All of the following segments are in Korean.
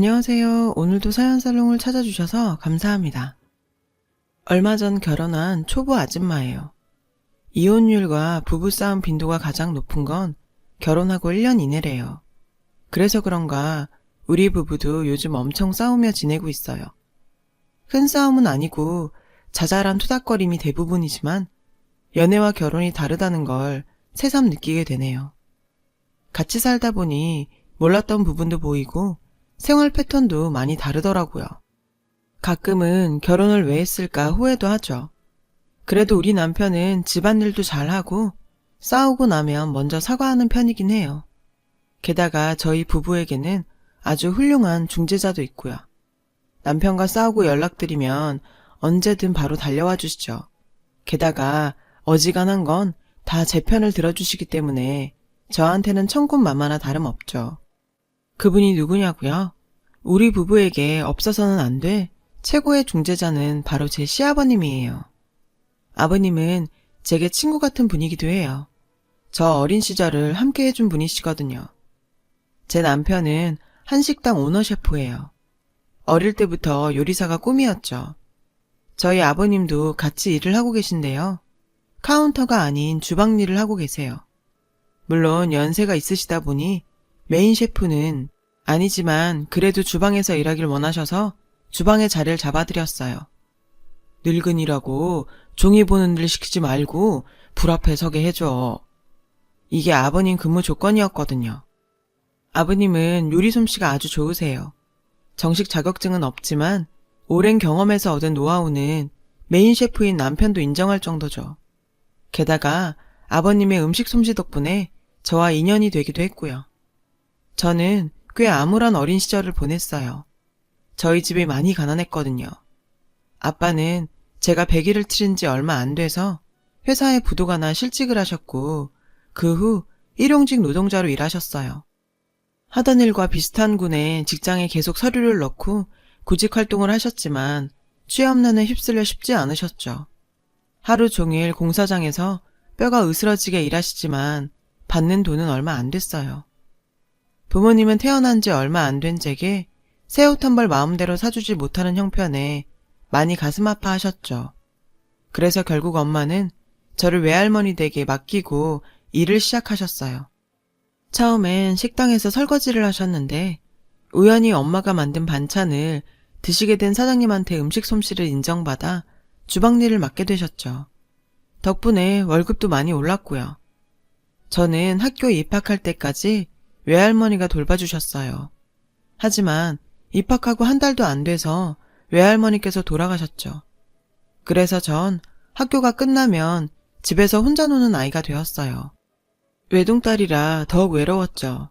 안녕하세요. 오늘도 사연살롱을 찾아주셔서 감사합니다. 얼마 전 결혼한 초보 아줌마예요. 이혼율과 부부싸움 빈도가 가장 높은 건 결혼하고 1년 이내래요. 그래서 그런가 우리 부부도 요즘 엄청 싸우며 지내고 있어요. 큰 싸움은 아니고 자잘한 투닥거림이 대부분이지만 연애와 결혼이 다르다는 걸 새삼 느끼게 되네요. 같이 살다 보니 몰랐던 부분도 보이고 생활 패턴도 많이 다르더라고요. 가끔은 결혼을 왜 했을까 후회도 하죠. 그래도 우리 남편은 집안일도 잘하고 싸우고 나면 먼저 사과하는 편이긴 해요. 게다가 저희 부부에게는 아주 훌륭한 중재자도 있고요. 남편과 싸우고 연락드리면 언제든 바로 달려와 주시죠. 게다가 어지간한 건 다 제 편을 들어주시기 때문에 저한테는 천군만마나 다름없죠. 그분이 누구냐고요? 우리 부부에게 없어서는 안 돼 최고의 중재자는 바로 제 시아버님이에요. 아버님은 제게 친구 같은 분이기도 해요. 저 어린 시절을 함께 해준 분이시거든요. 제 남편은 한식당 오너 셰프예요. 어릴 때부터 요리사가 꿈이었죠. 저희 아버님도 같이 일을 하고 계신데요. 카운터가 아닌 주방 일을 하고 계세요. 물론 연세가 있으시다 보니 메인 셰프는 아니지만 그래도 주방에서 일하길 원하셔서 주방의 자리를 잡아드렸어요. 늙은이라고 종이 보는 일 시키지 말고 불 앞에 서게 해줘. 이게 아버님 근무 조건이었거든요. 아버님은 요리 솜씨가 아주 좋으세요. 정식 자격증은 없지만 오랜 경험에서 얻은 노하우는 메인 셰프인 남편도 인정할 정도죠. 게다가 아버님의 음식 솜씨 덕분에 저와 인연이 되기도 했고요. 저는 꽤 암울한 어린 시절을 보냈어요. 저희 집이 많이 가난했거든요. 아빠는 제가 100일을 치른 지 얼마 안 돼서 회사에 부도가 나 실직을 하셨고 그 후 일용직 노동자로 일하셨어요. 하던 일과 비슷한 군에 직장에 계속 서류를 넣고 구직 활동을 하셨지만 취업난에 휩쓸려 쉽지 않으셨죠. 하루 종일 공사장에서 뼈가 으스러지게 일하시지만 받는 돈은 얼마 안 됐어요. 부모님은 태어난 지 얼마 안 된 제게 새 옷 한 벌 마음대로 사주지 못하는 형편에 많이 가슴 아파하셨죠. 그래서 결국 엄마는 저를 외할머니 댁에 맡기고 일을 시작하셨어요. 처음엔 식당에서 설거지를 하셨는데 우연히 엄마가 만든 반찬을 드시게 된 사장님한테 음식 솜씨를 인정받아 주방 일을 맡게 되셨죠. 덕분에 월급도 많이 올랐고요. 저는 학교에 입학할 때까지 외할머니가 돌봐주셨어요. 하지만 입학하고 한 달도 안 돼서 외할머니께서 돌아가셨죠. 그래서 전 학교가 끝나면 집에서 혼자 노는 아이가 되었어요. 외동딸이라 더욱 외로웠죠.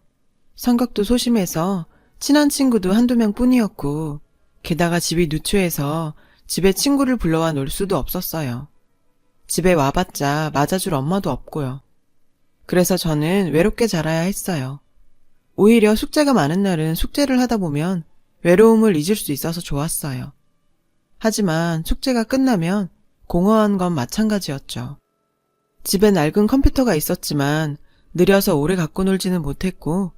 성격도 소심해서 친한 친구도 한두 명 뿐이었고 게다가 집이 누추해서 집에 친구를 불러와 놀 수도 없었어요. 집에 와봤자 맞아줄 엄마도 없고요. 그래서 저는 외롭게 자라야 했어요. 오히려 숙제가 많은 날은 숙제를 하다 보면 외로움을 잊을 수 있어서 좋았어요. 하지만 숙제가 끝나면 공허한 건 마찬가지였죠. 집에 낡은 컴퓨터가 있었지만 느려서 오래 갖고 놀지는 못했고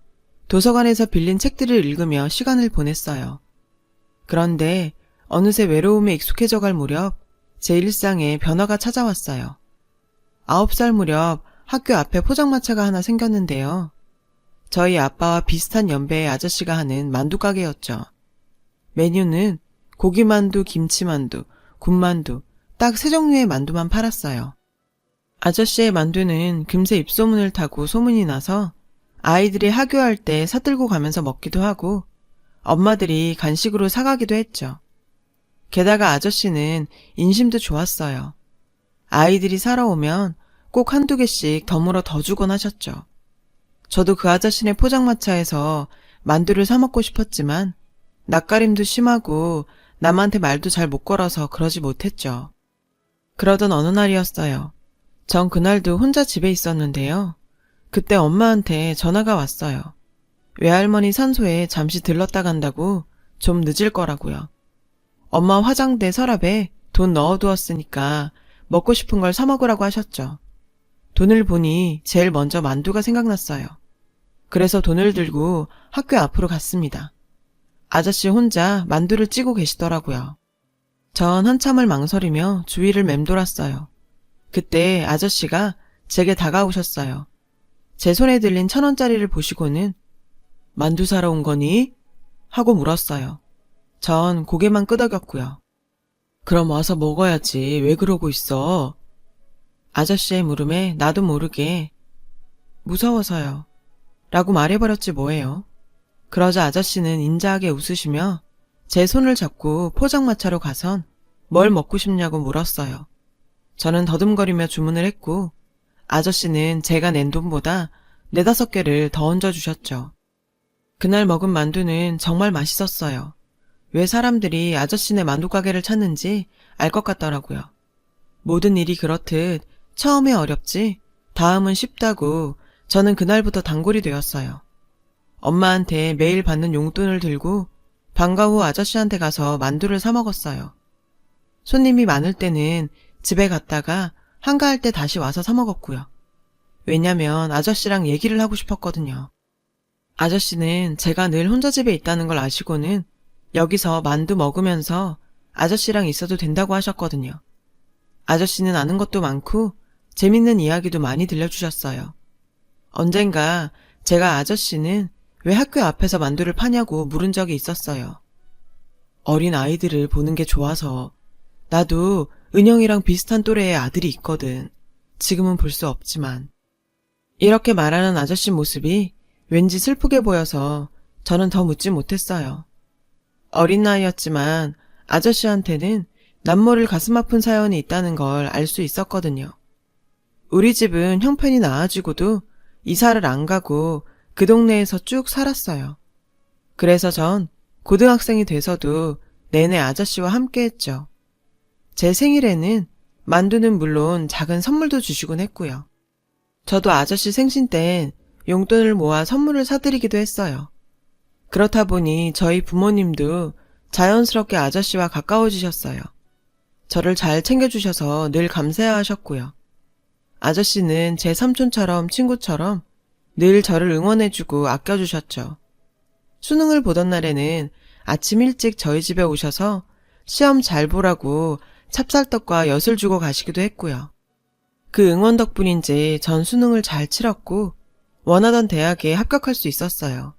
도서관에서 빌린 책들을 읽으며 시간을 보냈어요. 그런데 어느새 외로움에 익숙해져 갈 무렵 제 일상에 변화가 찾아왔어요. 9살 무렵 학교 앞에 포장마차가 하나 생겼는데요. 저희 아빠와 비슷한 연배의 아저씨가 하는 만두가게였죠. 메뉴는 고기만두, 김치만두, 군만두, 딱 3종류의 만두만 팔았어요. 아저씨의 만두는 금세 입소문을 타고 소문이 나서 아이들이 하교할 때 사들고 가면서 먹기도 하고 엄마들이 간식으로 사가기도 했죠. 게다가 아저씨는 인심도 좋았어요. 아이들이 사러 오면 꼭 한두 개씩 덤으로 더 주곤 하셨죠. 저도 그 아저씨네 포장마차에서 만두를 사 먹고 싶었지만 낯가림도 심하고 남한테 말도 잘 못 걸어서 그러지 못했죠. 그러던 어느 날이었어요. 전 그날도 혼자 집에 있었는데요. 그때 엄마한테 전화가 왔어요. 외할머니 산소에 잠시 들렀다 간다고 좀 늦을 거라고요. 엄마 화장대 서랍에 돈 넣어두었으니까 먹고 싶은 걸 사 먹으라고 하셨죠. 돈을 보니 제일 먼저 만두가 생각났어요. 그래서 돈을 들고 학교 앞으로 갔습니다. 아저씨 혼자 만두를 찌고 계시더라고요. 전 한참을 망설이며 주위를 맴돌았어요. 그때 아저씨가 제게 다가오셨어요. 제 손에 들린 1,000원짜리를 보시고는 만두 사러 온 거니? 하고 물었어요. 전 고개만 끄덕였고요. 그럼 와서 먹어야지. 왜 그러고 있어? 아저씨의 물음에 나도 모르게 무서워서요. 라고 말해버렸지 뭐예요. 그러자 아저씨는 인자하게 웃으시며 제 손을 잡고 포장마차로 가선 뭘 먹고 싶냐고 물었어요. 저는 더듬거리며 주문을 했고 아저씨는 제가 낸 돈보다 4-5개를 더 얹어주셨죠. 그날 먹은 만두는 정말 맛있었어요. 왜 사람들이 아저씨네 만두 가게를 찾는지 알 것 같더라고요. 모든 일이 그렇듯 처음에 어렵지 다음은 쉽다고 저는 그날부터 단골이 되었어요. 엄마한테 매일 받는 용돈을 들고 방과 후 아저씨한테 가서 만두를 사 먹었어요. 손님이 많을 때는 집에 갔다가 한가할 때 다시 와서 사 먹었고요. 왜냐면 아저씨랑 얘기를 하고 싶었거든요. 아저씨는 제가 늘 혼자 집에 있다는 걸 아시고는 여기서 만두 먹으면서 아저씨랑 있어도 된다고 하셨거든요. 아저씨는 아는 것도 많고 재밌는 이야기도 많이 들려주셨어요. 언젠가 제가 아저씨는 왜 학교 앞에서 만두를 파냐고 물은 적이 있었어요. 어린 아이들을 보는 게 좋아서. 나도 은영이랑 비슷한 또래의 아들이 있거든. 지금은 볼 수 없지만. 이렇게 말하는 아저씨 모습이 왠지 슬프게 보여서 저는 더 묻지 못했어요. 어린 나이였지만 아저씨한테는 남모를 가슴 아픈 사연이 있다는 걸 알 수 있었거든요. 우리 집은 형편이 나아지고도 이사를 안 가고 그 동네에서 쭉 살았어요. 그래서 전 고등학생이 돼서도 내내 아저씨와 함께 했죠. 제 생일에는 만두는 물론 작은 선물도 주시곤 했고요. 저도 아저씨 생신 땐 용돈을 모아 선물을 사드리기도 했어요. 그렇다 보니 저희 부모님도 자연스럽게 아저씨와 가까워지셨어요. 저를 잘 챙겨주셔서 늘 감사해하셨고요. 아저씨는 제 삼촌처럼 친구처럼 늘 저를 응원해주고 아껴주셨죠. 수능을 보던 날에는 아침 일찍 저희 집에 오셔서 시험 잘 보라고 찹쌀떡과 엿을 주고 가시기도 했고요. 그 응원 덕분인지 전 수능을 잘 치렀고 원하던 대학에 합격할 수 있었어요.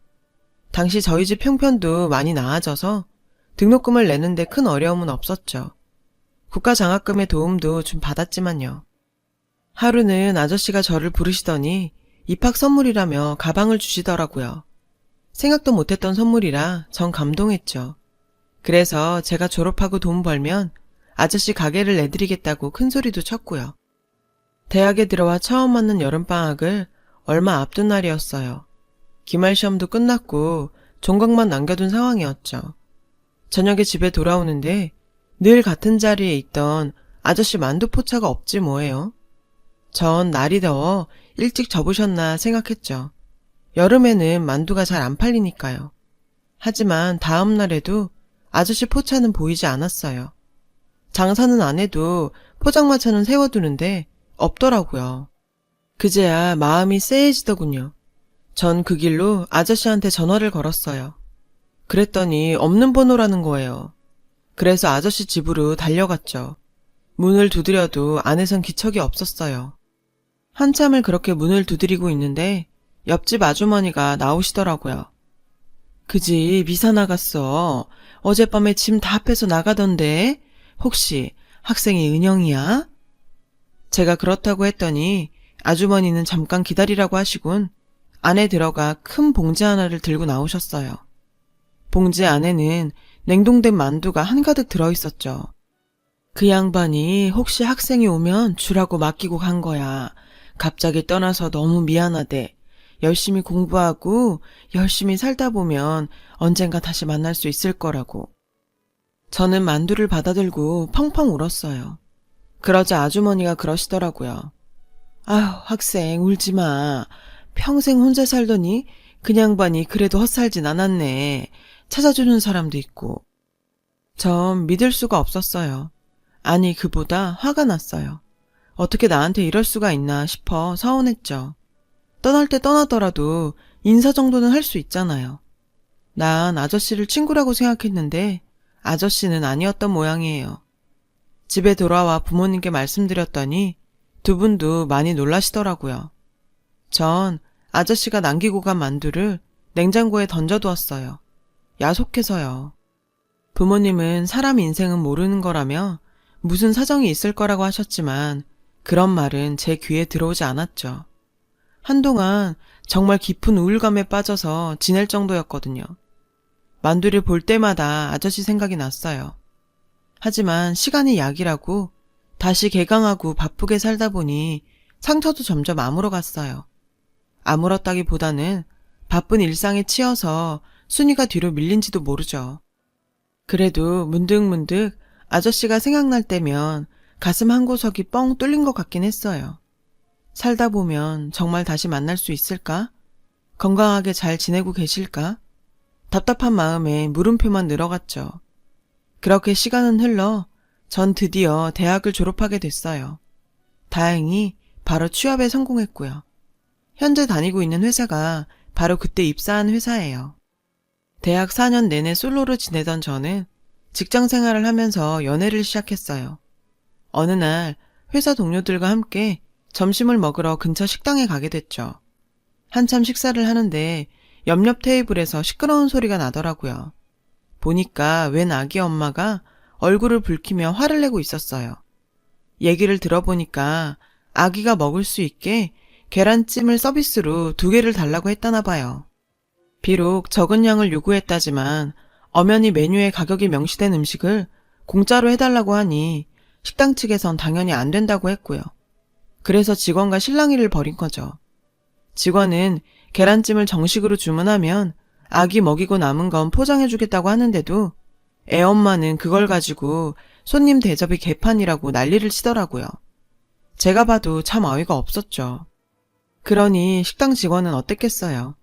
당시 저희 집 형편도 많이 나아져서 등록금을 내는데 큰 어려움은 없었죠. 국가장학금의 도움도 좀 받았지만요. 하루는 아저씨가 저를 부르시더니 입학 선물이라며 가방을 주시더라고요. 생각도 못했던 선물이라 전 감동했죠. 그래서 제가 졸업하고 돈 벌면 아저씨 가게를 내드리겠다고 큰 소리도 쳤고요. 대학에 들어와 처음 맞는 여름방학을 얼마 앞둔 날이었어요. 기말 시험도 끝났고 종강만 남겨둔 상황이었죠. 저녁에 집에 돌아오는데 늘 같은 자리에 있던 아저씨 만두 포차가 없지 뭐예요. 전 날이 더워 일찍 접으셨나 생각했죠. 여름에는 만두가 잘 안 팔리니까요. 하지만 다음 날에도 아저씨 포차는 보이지 않았어요. 장사는 안 해도 포장마차는 세워두는데 없더라고요. 그제야 마음이 쎄해지더군요. 전 그 길로 아저씨한테 전화를 걸었어요. 그랬더니 없는 번호라는 거예요. 그래서 아저씨 집으로 달려갔죠. 문을 두드려도 안에선 기척이 없었어요. 한참을 그렇게 문을 두드리고 있는데 옆집 아주머니가 나오시더라고요. 그 집 이사 나갔어. 어젯밤에 짐 다 빼서 나가던데 혹시 학생이 은영이야? 제가 그렇다고 했더니 아주머니는 잠깐 기다리라고 하시곤 안에 들어가 큰 봉지 하나를 들고 나오셨어요. 봉지 안에는 냉동된 만두가 한가득 들어있었죠. 그 양반이 혹시 학생이 오면 주라고 맡기고 간 거야. 갑자기 떠나서 너무 미안하대. 열심히 공부하고 열심히 살다 보면 언젠가 다시 만날 수 있을 거라고. 저는 만두를 받아들고 펑펑 울었어요. 그러자 아주머니가 그러시더라고요. 아휴, 학생 울지 마. 평생 혼자 살더니 그 양반이 그래도 헛살진 않았네. 찾아주는 사람도 있고. 전 믿을 수가 없었어요. 아니, 그보다 화가 났어요. 어떻게 나한테 이럴 수가 있나 싶어 서운했죠. 떠날 때 떠나더라도 인사 정도는 할 수 있잖아요. 난 아저씨를 친구라고 생각했는데 아저씨는 아니었던 모양이에요. 집에 돌아와 부모님께 말씀드렸더니 두 분도 많이 놀라시더라고요. 전 아저씨가 남기고 간 만두를 냉장고에 던져두었어요. 야속해서요. 부모님은 사람 인생은 모르는 거라며 무슨 사정이 있을 거라고 하셨지만 그런 말은 제 귀에 들어오지 않았죠. 한동안 정말 깊은 우울감에 빠져서 지낼 정도였거든요. 만두를 볼 때마다 아저씨 생각이 났어요. 하지만 시간이 약이라고 다시 개강하고 바쁘게 살다 보니 상처도 점점 아물어갔어요. 아물었다기보다는 바쁜 일상에 치여서 순위가 뒤로 밀린지도 모르죠. 그래도 문득문득 아저씨가 생각날 때면 가슴 한 구석이 뻥 뚫린 것 같긴 했어요. 살다 보면 정말 다시 만날 수 있을까? 건강하게 잘 지내고 계실까? 답답한 마음에 물음표만 늘어갔죠. 그렇게 시간은 흘러 전 드디어 대학을 졸업하게 됐어요. 다행히 바로 취업에 성공했고요. 현재 다니고 있는 회사가 바로 그때 입사한 회사예요. 대학 4년 내내 솔로로 지내던 저는 직장 생활을 하면서 연애를 시작했어요. 어느 날 회사 동료들과 함께 점심을 먹으러 근처 식당에 가게 됐죠. 한참 식사를 하는데 옆옆 테이블에서 시끄러운 소리가 나더라고요. 보니까 웬 아기 엄마가 얼굴을 붉히며 화를 내고 있었어요. 얘기를 들어보니까 아기가 먹을 수 있게 계란찜을 서비스로 2개를 달라고 했다나 봐요. 비록 적은 양을 요구했다지만 엄연히 메뉴에 가격이 명시된 음식을 공짜로 해달라고 하니 식당 측에선 당연히 안 된다고 했고요. 그래서 직원과 실랑이를 벌인 거죠. 직원은 계란찜을 정식으로 주문하면 아기 먹이고 남은 건 포장해주겠다고 하는데도 애엄마는 그걸 가지고 손님 대접이 개판이라고 난리를 치더라고요. 제가 봐도 참 어이가 없었죠. 그러니 식당 직원은 어땠겠어요.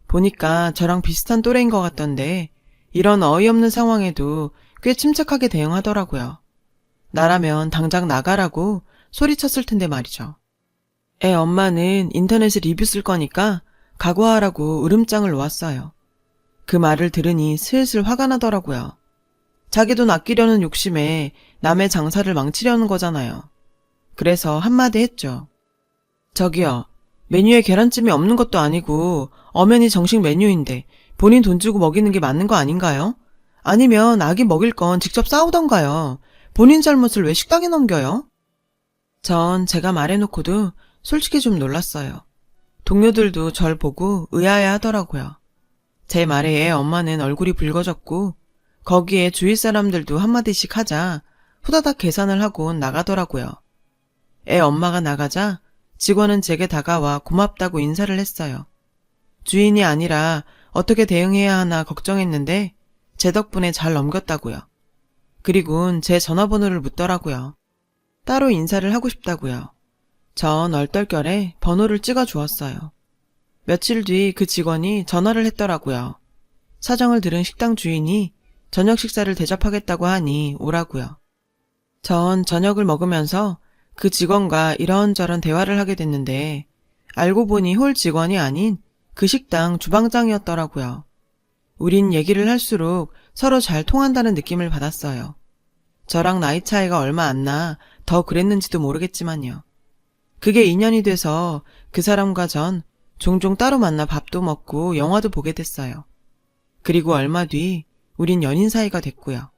보니까 저랑 비슷한 또래인 것 같던데 이런 어이없는 상황에도 꽤 침착하게 대응하더라고요. 나라면 당장 나가라고 소리쳤을 텐데 말이죠. 애 엄마는 인터넷에 리뷰 쓸 거니까 각오하라고 으름장을 놓았어요. 그 말을 들으니 슬슬 화가 나더라고요. 자기 돈 아끼려는 욕심에 남의 장사를 망치려는 거잖아요. 그래서 한마디 했죠. 저기요, 메뉴에 계란찜이 없는 것도 아니고 엄연히 정식 메뉴인데 본인 돈 주고 먹이는 게 맞는 거 아닌가요? 아니면 아기 먹일 건 직접 싸우던가요. 본인 잘못을 왜 식당에 넘겨요? 전 제가 말해놓고도 솔직히 좀 놀랐어요. 동료들도 절 보고 의아해 하더라고요. 제 말에 애 엄마는 얼굴이 붉어졌고 거기에 주위 사람들도 한마디씩 하자 후다닥 계산을 하고 나가더라고요. 애 엄마가 나가자 직원은 제게 다가와 고맙다고 인사를 했어요. 주인이 아니라 어떻게 대응해야 하나 걱정했는데 제 덕분에 잘 넘겼다고요. 그리고는 제 전화번호를 묻더라고요. 따로 인사를 하고 싶다고요. 전 얼떨결에 번호를 찍어 주었어요. 며칠 뒤 그 직원이 전화를 했더라고요. 사정을 들은 식당 주인이 저녁 식사를 대접하겠다고 하니 오라고요. 전 저녁을 먹으면서 그 직원과 이런저런 대화를 하게 됐는데 알고 보니 홀 직원이 아닌 그 식당 주방장이었더라고요. 우린 얘기를 할수록 서로 잘 통한다는 느낌을 받았어요. 저랑 나이 차이가 얼마 안 나 더 그랬는지도 모르겠지만요. 그게 인연이 돼서 그 사람과 전 종종 따로 만나 밥도 먹고 영화도 보게 됐어요. 그리고 얼마 뒤 우린 연인 사이가 됐고요.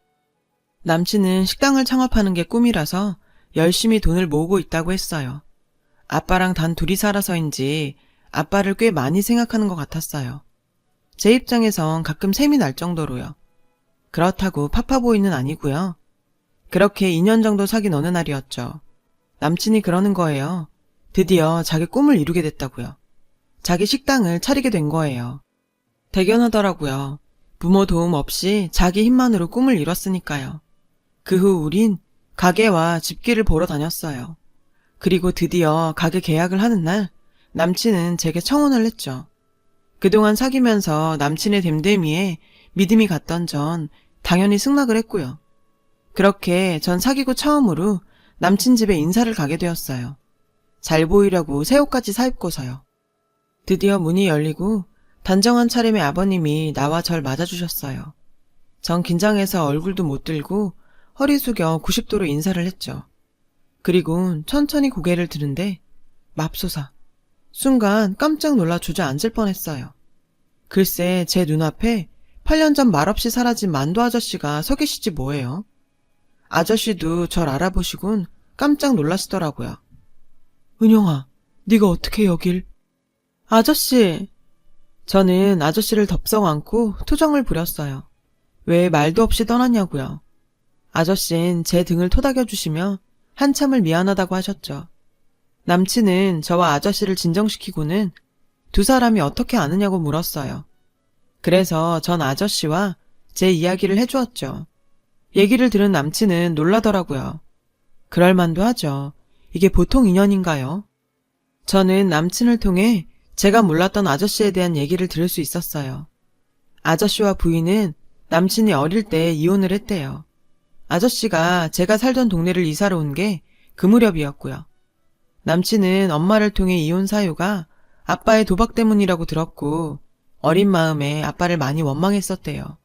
남친은 식당을 창업하는 게 꿈이라서 열심히 돈을 모으고 있다고 했어요. 아빠랑 단 둘이 살아서인지 아빠를 꽤 많이 생각하는 것 같았어요. 제 입장에선 가끔 샘이 날 정도로요. 그렇다고 파파보이는 아니고요. 그렇게 2년 정도 사귄 어느 날이었죠. 남친이 그러는 거예요. 드디어 자기 꿈을 이루게 됐다고요. 자기 식당을 차리게 된 거예요. 대견하더라고요. 부모 도움 없이 자기 힘만으로 꿈을 이뤘으니까요. 그 후 우린 가게와 집기를 보러 다녔어요. 그리고 드디어 가게 계약을 하는 날 남친은 제게 청혼을 했죠. 그동안 사귀면서 남친의 됨됨이에 믿음이 갔던 전 당연히 승낙을 했고요. 그렇게 전 사귀고 처음으로 남친 집에 인사를 가게 되었어요. 잘 보이려고 새 옷까지 사입고서요. 드디어 문이 열리고 단정한 차림의 아버님이 나와 절 맞아주셨어요. 전 긴장해서 얼굴도 못 들고 허리 숙여 90도로 인사를 했죠. 그리고 천천히 고개를 드는데 맙소사. 순간 깜짝 놀라 주저앉을 뻔했어요. 글쎄 제 눈앞에 8년 전 말없이 사라진 만두 아저씨가 서 계시지 뭐예요. 아저씨도 절 알아보시곤 깜짝 놀라시더라고요. 은영아, 네가 어떻게 여길? 아저씨. 저는 아저씨를 덥석 안고 투정을 부렸어요. 왜 말도 없이 떠났냐고요. 아저씨는 제 등을 토닥여주시며 한참을 미안하다고 하셨죠. 남친은 저와 아저씨를 진정시키고는 두 사람이 어떻게 아느냐고 물었어요. 그래서 전 아저씨와 제 이야기를 해주었죠. 얘기를 들은 남친은 놀라더라고요. 그럴만도 하죠. 이게 보통 인연인가요? 저는 남친을 통해 제가 몰랐던 아저씨에 대한 얘기를 들을 수 있었어요. 아저씨와 부인은 남친이 어릴 때 이혼을 했대요. 아저씨가 제가 살던 동네를 이사를 온 게 그 무렵이었고요. 남친은 엄마를 통해 이혼 사유가 아빠의 도박 때문이라고 들었고 어린 마음에 아빠를 많이 원망했었대요.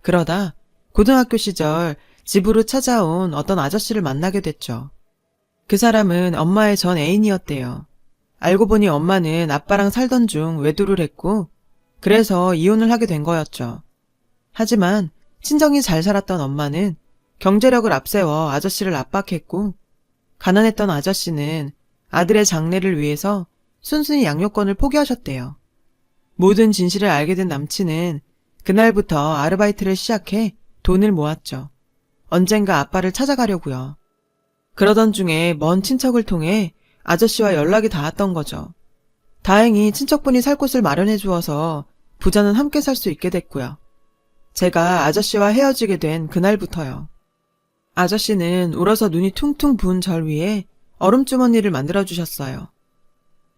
그러다 고등학교 시절 집으로 찾아온 어떤 아저씨를 만나게 됐죠. 그 사람은 엄마의 전 애인이었대요. 알고 보니 엄마는 아빠랑 살던 중 외도를 했고 그래서 이혼을 하게 된 거였죠. 하지만 친정이 잘 살았던 엄마는 경제력을 앞세워 아저씨를 압박했고 가난했던 아저씨는 아들의 장래를 위해서 순순히 양육권을 포기하셨대요. 모든 진실을 알게 된 남친은 그날부터 아르바이트를 시작해 돈을 모았죠. 언젠가 아빠를 찾아가려고요. 그러던 중에 먼 친척을 통해 아저씨와 연락이 닿았던 거죠. 다행히 친척분이 살 곳을 마련해 주어서 부자는 함께 살 수 있게 됐고요. 제가 아저씨와 헤어지게 된 그날부터요. 아저씨는 울어서 눈이 퉁퉁 부은 절 위에 얼음주머니를 만들어주셨어요.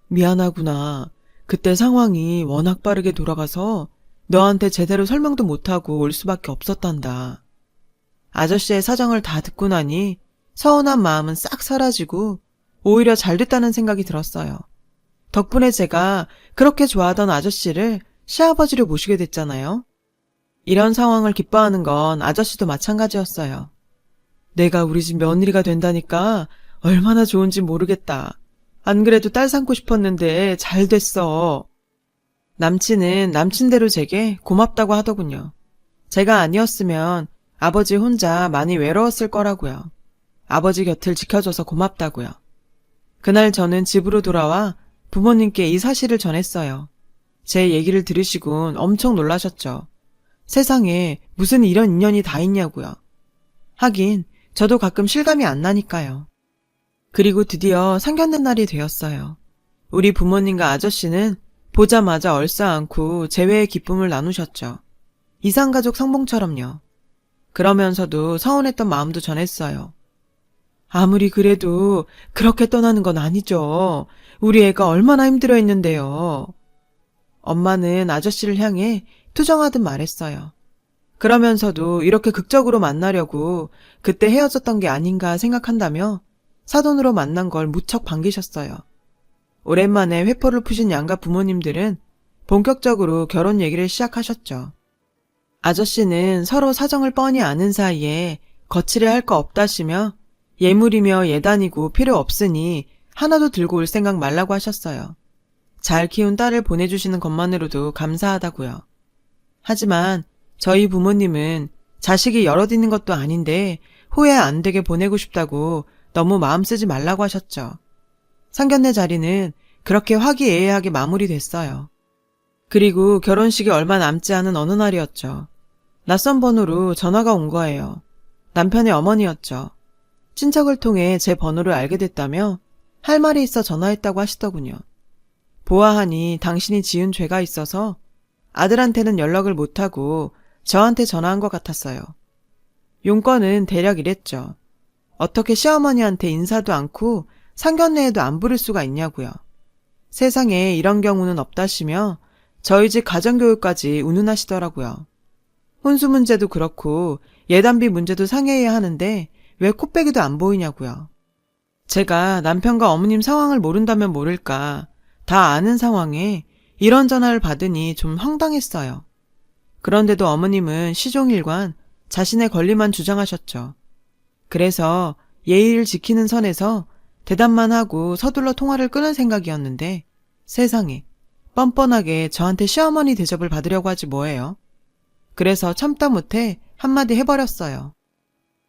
미안하구나. 그때 상황이 워낙 빠르게 돌아가서 너한테 제대로 설명도 못하고 올 수밖에 없었단다. 아저씨의 사정을 다 듣고 나니 서운한 마음은 싹 사라지고 오히려 잘 됐다는 생각이 들었어요. 덕분에 제가 그렇게 좋아하던 아저씨를 시아버지로 모시게 됐잖아요. 이런 상황을 기뻐하는 건 아저씨도 마찬가지였어요. 내가 우리 집 며느리가 된다니까 얼마나 좋은지 모르겠다. 안 그래도 딸 삼고 싶었는데 잘 됐어. 남친은 남친대로 제게 고맙다고 하더군요. 제가 아니었으면 아버지 혼자 많이 외로웠을 거라고요. 아버지 곁을 지켜줘서 고맙다고요. 그날 저는 집으로 돌아와 부모님께 이 사실을 전했어요. 제 얘기를 들으시곤 엄청 놀라셨죠. 세상에 무슨 이런 인연이 다 있냐고요. 하긴 저도 가끔 실감이 안 나니까요. 그리고 드디어 상견례 날이 되었어요. 우리 부모님과 아저씨는 보자마자 얼싸안고 재회의 기쁨을 나누셨죠. 이상가족 상봉처럼요. 그러면서도 서운했던 마음도 전했어요. 아무리 그래도 그렇게 떠나는 건 아니죠. 우리 애가 얼마나 힘들어했는데요. 엄마는 아저씨를 향해 투정하듯 말했어요. 그러면서도 이렇게 극적으로 만나려고 그때 헤어졌던 게 아닌가 생각한다며 사돈으로 만난 걸 무척 반기셨어요. 오랜만에 회포를 푸신 양가 부모님들은 본격적으로 결혼 얘기를 시작하셨죠. 아저씨는 서로 사정을 뻔히 아는 사이에 거칠해 할 거 없다시며 예물이며 예단이고 필요 없으니 하나도 들고 올 생각 말라고 하셨어요. 잘 키운 딸을 보내주시는 것만으로도 감사하다고요. 하지만 저희 부모님은 자식이 여럿 있는 것도 아닌데 후회 안 되게 보내고 싶다고 너무 마음 쓰지 말라고 하셨죠. 상견례 자리는 그렇게 화기애애하게 마무리됐어요. 그리고 결혼식이 얼마 남지 않은 어느 날이었죠. 낯선 번호로 전화가 온 거예요. 남편의 어머니였죠. 친척을 통해 제 번호를 알게 됐다며 할 말이 있어 전화했다고 하시더군요. 보아하니 당신이 지은 죄가 있어서 아들한테는 연락을 못하고 저한테 전화한 것 같았어요. 용건은 대략 이랬죠. 어떻게 시어머니한테 인사도 않고 상견례에도 안 부를 수가 있냐고요. 세상에 이런 경우는 없다시며 저희 집 가정교육까지 운운하시더라고요. 혼수 문제도 그렇고 예단비 문제도 상의해야 하는데 왜 코빼기도 안 보이냐고요. 제가 남편과 어머님 상황을 모른다면 모를까 다 아는 상황에 이런 전화를 받으니 좀 황당했어요. 그런데도 어머님은 시종일관 자신의 권리만 주장하셨죠. 그래서 예의를 지키는 선에서 대답만 하고 서둘러 통화를 끊을 생각이었는데 세상에 뻔뻔하게 저한테 시어머니 대접을 받으려고 하지 뭐예요. 그래서 참다 못해 한마디 해버렸어요.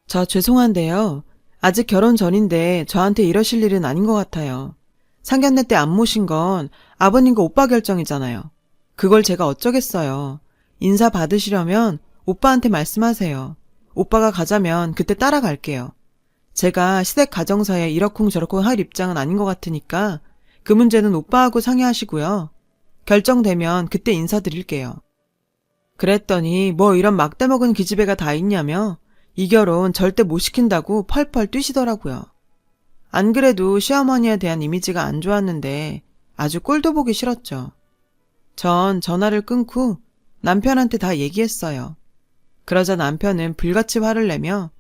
저 죄송한데요. 아직 결혼 전인데 저한테 이러실 일은 아닌 것 같아요. 상견례 때 안 모신 건 아버님과 오빠 결정이잖아요. 그걸 제가 어쩌겠어요. 인사 받으시려면 오빠한테 말씀하세요. 오빠가 가자면 그때 따라갈게요. 제가 시댁 가정사에 이러쿵저러쿵 할 입장은 아닌 것 같으니까 그 문제는 오빠하고 상의하시고요. 결정되면 그때 인사드릴게요. 그랬더니 뭐 이런 막대먹은 기집애가 다 있냐며 이 결혼 절대 못 시킨다고 펄펄 뛰시더라고요. 안 그래도 시어머니에 대한 이미지가 안 좋았는데 아주 꼴도 보기 싫었죠. 전 전화를 끊고 남편한테 다 얘기했어요. 그러자 남편은 불같이 화를 내며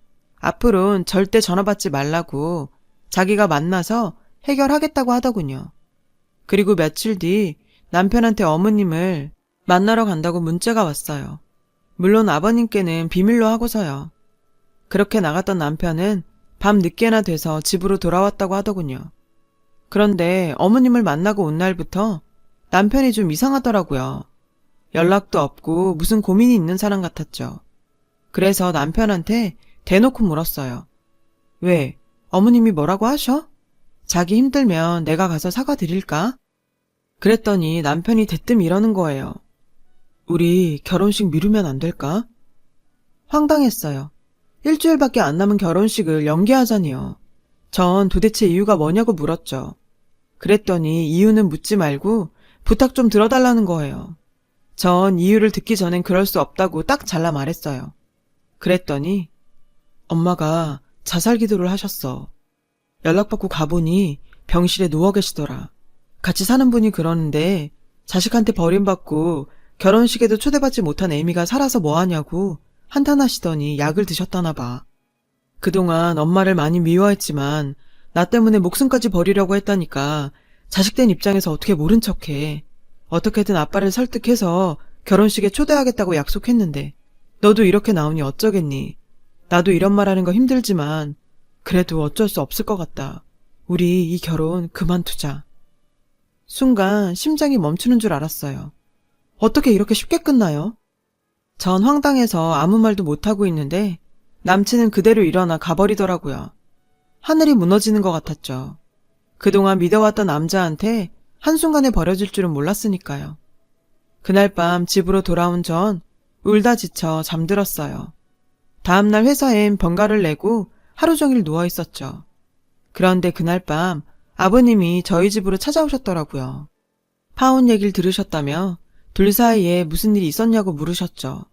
앞으로는 절대 전화 받지 말라고 자기가 만나서 해결하겠다고 하더군요. 그리고 며칠 뒤 남편한테 어머님을 만나러 간다고 문자가 왔어요. 물론 아버님께는 비밀로 하고서요. 그렇게 나갔던 남편은 밤 늦게나 돼서 집으로 돌아왔다고 하더군요. 그런데 어머님을 만나고 온 날부터 남편이 좀 이상하더라고요. 연락도 없고 무슨 고민이 있는 사람 같았죠. 그래서 남편한테 대놓고 물었어요. 왜? 어머님이 뭐라고 하셔? 자기 힘들면 내가 가서 사과드릴까? 그랬더니 남편이 대뜸 이러는 거예요. 우리 결혼식 미루면 안 될까? 황당했어요. 일주일밖에 안 남은 결혼식을 연기하자니요. 전 도대체 이유가 뭐냐고 물었죠. 그랬더니 이유는 묻지 말고 부탁 좀 들어달라는 거예요. 전 이유를 듣기 전엔 그럴 수 없다고 딱 잘라 말했어요. 그랬더니 엄마가 자살 기도를 하셨어. 연락받고 가보니 병실에 누워 계시더라. 같이 사는 분이 그러는데 자식한테 버림받고 결혼식에도 초대받지 못한 애미가 살아서 뭐하냐고 한탄하시더니 약을 드셨다나 봐. 그동안 엄마를 많이 미워했지만 나 때문에 목숨까지 버리려고 했다니까 자식된 입장에서 어떻게 모른 척해. 어떻게든 아빠를 설득해서 결혼식에 초대하겠다고 약속했는데 너도 이렇게 나오니 어쩌겠니. 나도 이런 말하는 거 힘들지만 그래도 어쩔 수 없을 것 같다. 우리 이 결혼 그만두자. 순간 심장이 멈추는 줄 알았어요. 어떻게 이렇게 쉽게 끝나요? 전 황당해서 아무 말도 못하고 있는데 남친은 그대로 일어나 가버리더라고요. 하늘이 무너지는 것 같았죠. 그동안 믿어왔던 남자한테 한순간에 버려질 줄은 몰랐으니까요. 그날 밤 집으로 돌아온 전 울다 지쳐 잠들었어요. 다음날 회사엔 병가를 내고 하루 종일 누워있었죠. 그런데 그날 밤 아버님이 저희 집으로 찾아오셨더라고요. 파혼 얘기를 들으셨다며 둘 사이에 무슨 일이 있었냐고 물으셨죠.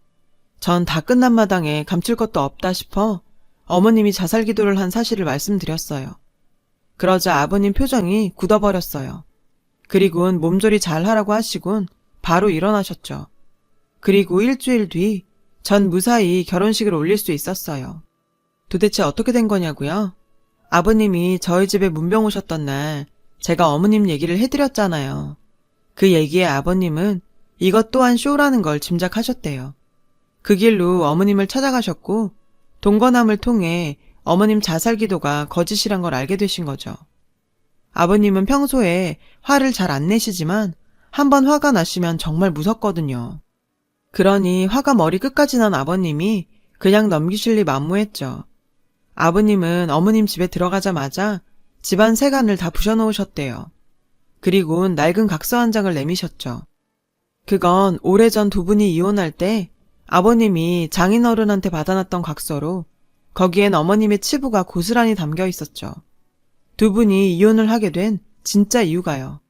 전 다 끝난 마당에 감출 것도 없다 싶어 어머님이 자살 기도를 한 사실을 말씀드렸어요. 그러자 아버님 표정이 굳어버렸어요. 그리고는 몸조리 잘 하라고 하시곤 바로 일어나셨죠. 그리고 일주일 뒤 전 무사히 결혼식을 올릴 수 있었어요. 도대체 어떻게 된 거냐고요? 아버님이 저희 집에 문병 오셨던 날 제가 어머님 얘기를 해드렸잖아요. 그 얘기에 아버님은 이것 또한 쇼라는 걸 짐작하셨대요. 그 길로 어머님을 찾아가셨고 동거남을 통해 어머님 자살 기도가 거짓이란 걸 알게 되신 거죠. 아버님은 평소에 화를 잘 안 내시지만 한번 화가 나시면 정말 무섭거든요. 그러니 화가 머리 끝까지 난 아버님이 그냥 넘기실 리 만무했죠. 아버님은 어머님 집에 들어가자마자 집안 세간을 다 부셔놓으셨대요. 그리고는 낡은 각서 한 장을 내미셨죠. 그건 오래전 두 분이 이혼할 때 아버님이 장인어른한테 받아놨던 각서로 거기엔 어머님의 치부가 고스란히 담겨 있었죠. 두 분이 이혼을 하게 된 진짜 이유가요.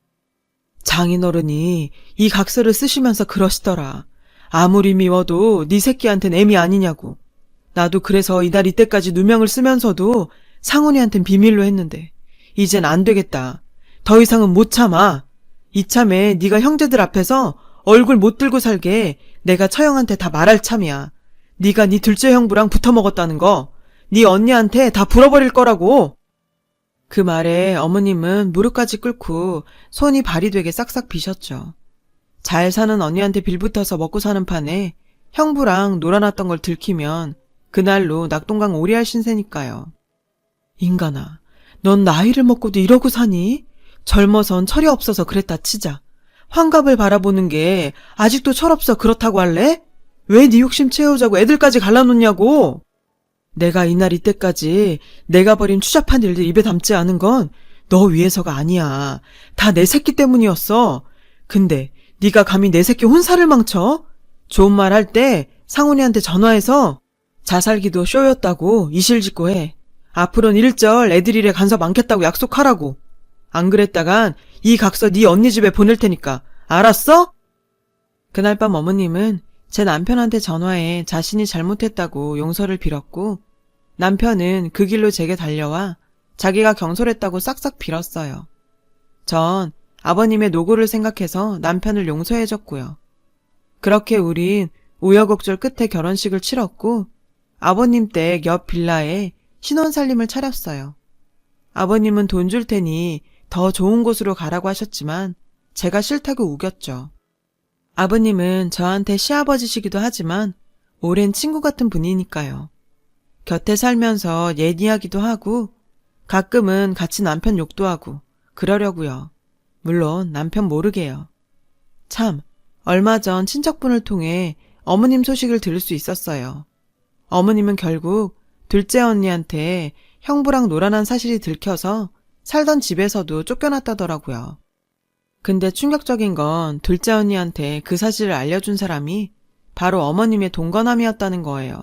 장인어른이 이 각서를 쓰시면서 그러시더라. 아무리 미워도 네 새끼한텐 애미 아니냐고. 나도 그래서 이날 이때까지 누명을 쓰면서도 상훈이한텐 비밀로 했는데 이젠 안 되겠다. 더 이상은 못 참아. 이참에 네가 형제들 앞에서 얼굴 못 들고 살게 내가 처형한테 다 말할 참이야. 네가 네 둘째 형부랑 붙어먹었다는 거 네 언니한테 다 불어버릴 거라고. 그 말에 어머님은 무릎까지 꿇고 손이 발이 되게 싹싹 비셨죠. 잘 사는 언니한테 빌붙어서 먹고 사는 판에 형부랑 놀아놨던 걸 들키면 그날로 낙동강 오리알 신세니까요. 인간아, 넌 나이를 먹고도 이러고 사니? 젊어선 철이 없어서 그랬다 치자. 환갑을 바라보는 게 아직도 철없어 그렇다고 할래? 왜 네 욕심 채우자고 애들까지 갈라놓냐고. 내가 이날 이때까지 내가 버린 추잡한 일들 입에 담지 않은 건 너 위해서가 아니야. 다 내 새끼 때문이었어. 근데 네가 감히 내 새끼 혼사를 망쳐? 좋은 말 할 때 상훈이한테 전화해서 자살기도 쇼였다고 이실직고 해. 앞으로는 일절 애들 일에 간섭 않겠다고 약속하라고. 안 그랬다간 이 각서 네 언니 집에 보낼 테니까. 알았어? 그날 밤 어머님은 제 남편한테 전화해 자신이 잘못했다고 용서를 빌었고, 남편은 그 길로 제게 달려와 자기가 경솔했다고 싹싹 빌었어요. 전 아버님의 노고를 생각해서 남편을 용서해줬고요. 그렇게 우린 우여곡절 끝에 결혼식을 치렀고, 아버님 댁 옆 빌라에 신혼살림을 차렸어요. 아버님은 돈 줄 테니 더 좋은 곳으로 가라고 하셨지만 제가 싫다고 우겼죠. 아버님은 저한테 시아버지시기도 하지만 오랜 친구 같은 분이니까요. 곁에 살면서 옛 이야기도 하고 가끔은 같이 남편 욕도 하고 그러려고요. 물론 남편 모르게요. 참, 얼마 전 친척분을 통해 어머님 소식을 들을 수 있었어요. 어머님은 결국 둘째 언니한테 형부랑 놀아난 사실이 들켜서 살던 집에서도 쫓겨났다더라고요. 근데 충격적인 건 둘째 언니한테 그 사실을 알려준 사람이 바로 어머님의 동거남이었다는 거예요.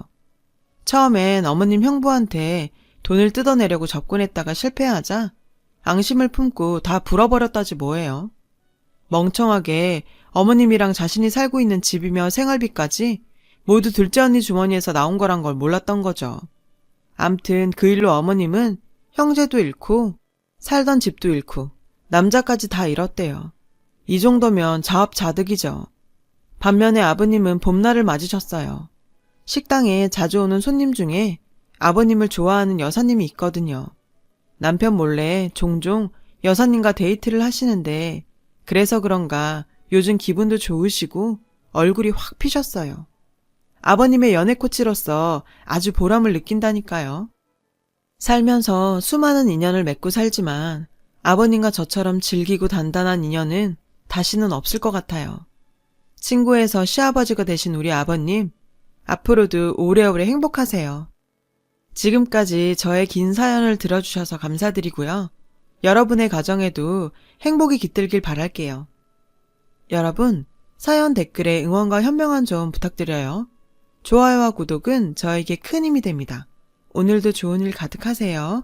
처음엔 어머님 형부한테 돈을 뜯어내려고 접근했다가 실패하자 앙심을 품고 다 불어버렸다지 뭐예요. 멍청하게 어머님이랑 자신이 살고 있는 집이며 생활비까지 모두 둘째 언니 주머니에서 나온 거란 걸 몰랐던 거죠. 암튼 그 일로 어머님은 형제도 잃고 살던 집도 잃고 남자까지 다 잃었대요. 이 정도면 자업자득이죠. 반면에 아버님은 봄날을 맞으셨어요. 식당에 자주 오는 손님 중에 아버님을 좋아하는 여사님이 있거든요. 남편 몰래 종종 여사님과 데이트를 하시는데 그래서 그런가 요즘 기분도 좋으시고 얼굴이 확 피셨어요. 아버님의 연애 코치로서 아주 보람을 느낀다니까요. 살면서 수많은 인연을 맺고 살지만 아버님과 저처럼 질기고 단단한 인연은 다시는 없을 것 같아요. 친구에서 시아버지가 되신 우리 아버님, 앞으로도 오래오래 행복하세요. 지금까지 저의 긴 사연을 들어주셔서 감사드리고요. 여러분의 가정에도 행복이 깃들길 바랄게요. 여러분, 사연 댓글에 응원과 현명한 조언 부탁드려요. 좋아요와 구독은 저에게 큰 힘이 됩니다. 오늘도 좋은 일 가득하세요.